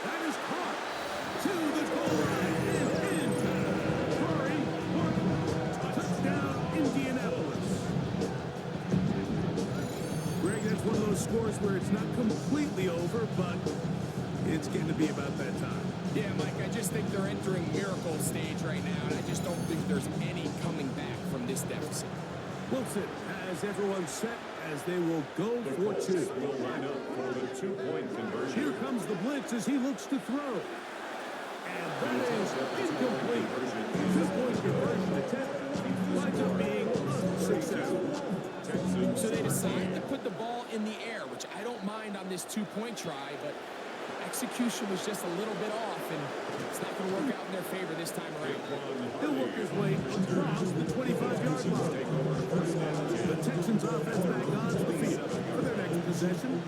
That is caught to the goal line and in. Curry, touchdown, Indianapolis. Greg, that's one of those scores where it's not completely over, but it's getting to be about that time. Yeah, Mike, I just think they're entering miracle stage right now, and I just don't think there's any coming back from this deficit. Wilson has everyone set as they will go for 2. will line up for the 2-point conversion. Here comes the blitz as he looks to throw. that is incomplete. 2-point conversion attempt winds up being unsuccessful. So they decide to put the ball in the air, which I don't mind on this 2-point try, but execution was just a little bit off, and it's not going to work out in their favor this time around. He'll work his way across the 25-yard line. The Texans offense back on the field for their next possession.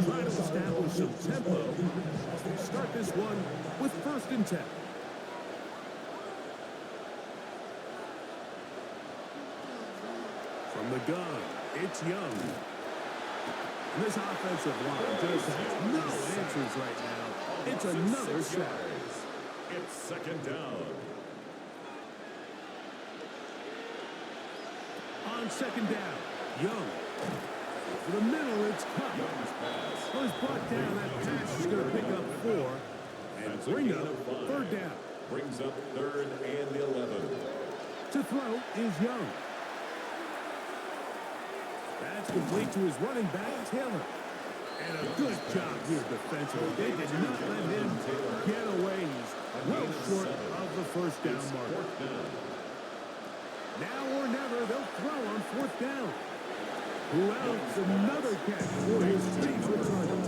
Try to establish some tempo as they start this one with 1st and 10. From the gun, it's Young. And this offensive line just has no answers right now. It's another sack. It's 2nd down. On 2nd down, Young. For the middle, it's Cup. Well, he's brought down. That pass is going to pick up 4 and bring up 3rd down. Brings up 3rd and 11. To throw is Young. That's complete to his running back, Taylor. And a good job here defensively. They did not let him get away. He's well short of the 1st down marker. Now or never, they'll throw on 4th down. Who else? Another catch for his favorite target.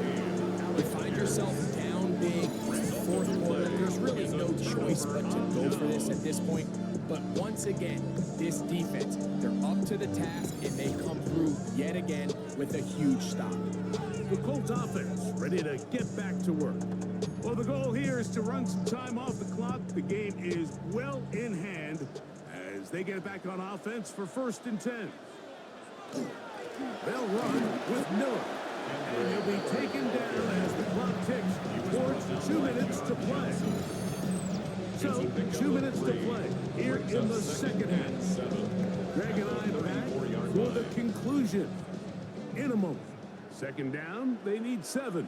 Now, you find yourself down big in the 4th quarter. There's really no choice but to go for this at this point. But once again, this defense, they're up to the task, and they come through yet again with a huge stop. The Colts offense ready to get back to work. Well, the goal here is to run some time off the clock. The game is well in hand as they get back on offense for 1st and 10. They'll run with Miller. And he'll be taken down as the clock ticks towards 2 minutes to play. So, 2 minutes to play here in the 2nd half. Greg and I back for the conclusion in a moment. 2nd down, they need 7.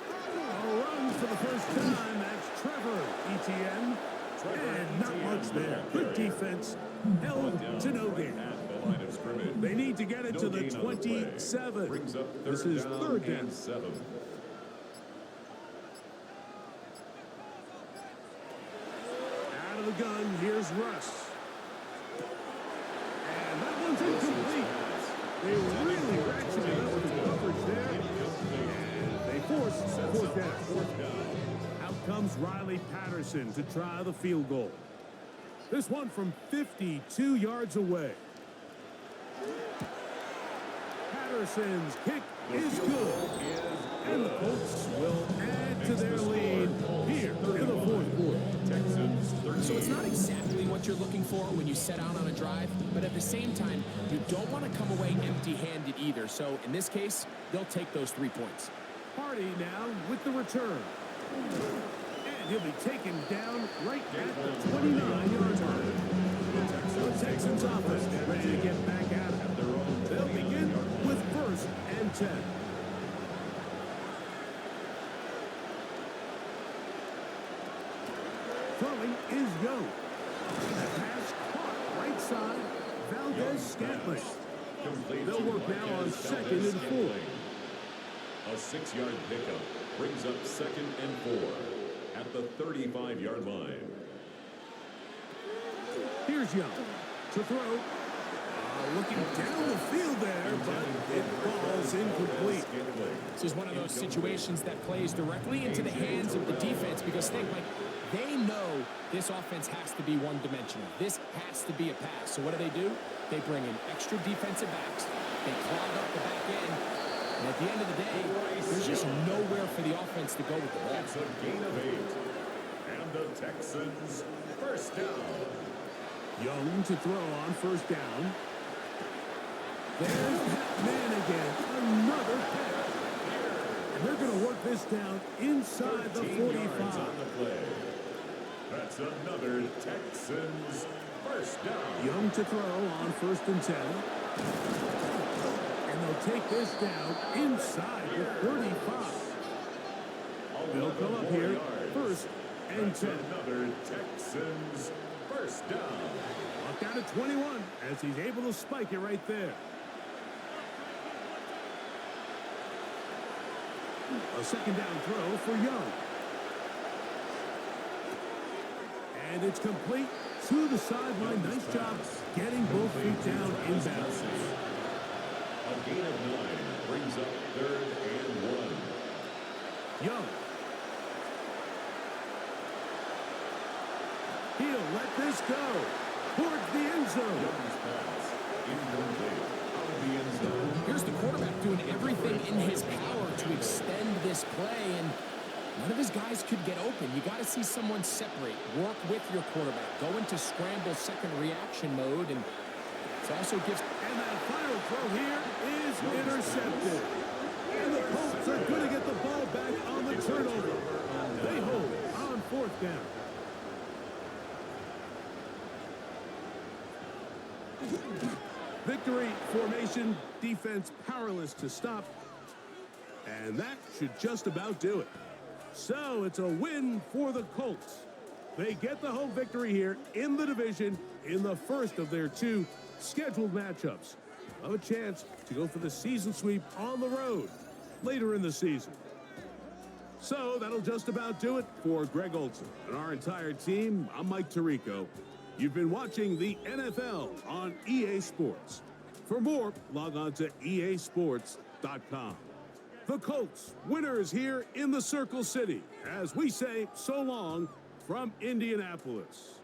A run for the first time, that's Trevor Etienne. And not much there. Good defense, held to no gain. They need to get it to the 27. This is 3rd down. 7. Out of the gun, here's Russ. And that one's incomplete. They really ratcheted up the coverage there. And they force 4th down. Out comes Riley Patterson to try the field goal. This one from 52 yards away. Patterson's kick is good. And the Colts will add to their lead here in the 4th quarter. So it's not exactly what you're looking for when you set out on a drive, but at the same time, you don't want to come away empty-handed either. So in this case, they'll take those 3 points. Party now with the return. And he'll be taken down right at the 29-yard line. The Texans offense ready to get back at it. They'll begin with 1st and 10. Throwing is Young. That pass caught right side. Valdez-Scantling. They'll work now on 2nd and 4. A 6-yard pickup brings up 2nd and 4 at the 35-yard line. Here's Young to throw. Looking down the field there, but it falls incomplete. This is one of those situations that plays directly into the hands of the defense because think, Mike, they know this offense has to be one-dimensional. This has to be a pass. So what do? They bring in extra defensive backs. They clog up the back end. And at the end of the day, there's just nowhere for the offense to go with the ball. It's a gain of 8. And the Texans 1st down. Young to throw on 1st down. There's that man again. Another pass. And they're going to work this down inside the 45. On the play. That's another Texans 1st down. Young to throw on 1st and 10. And they'll take this down inside the 35. They'll come up here 1st and 10. Another Texans 1st down. Locked out at 21 as he's able to spike it right there. A second down throw for Young. And it's complete to the sideline. Nice job getting both feet down in bounds. A gain of 9 brings up 3rd and 1. Young. He'll let this go towards the end zone. Young's pass incomplete. Out of the end zone. Here's the quarterback doing everything in his power to extend this play, and none of his guys could get open. You got to see someone separate, work with your quarterback, go into scramble second reaction mode, and it also gives... And that final throw here is intercepted. And the Colts are going to get the ball back on the turnover. They hold on 4th down. Victory formation, defense powerless to stop. And that should just about do it. So it's a win for the Colts. They get the home victory here in the division in the first of their 2 scheduled matchups. Of a chance to go for the season sweep on the road later in the season. So that'll just about do it for Greg Olson and our entire team. I'm Mike Tirico. You've been watching the NFL on EA Sports. For more, log on to easports.com. The Colts, winners here in the Circle City, as we say so long from Indianapolis.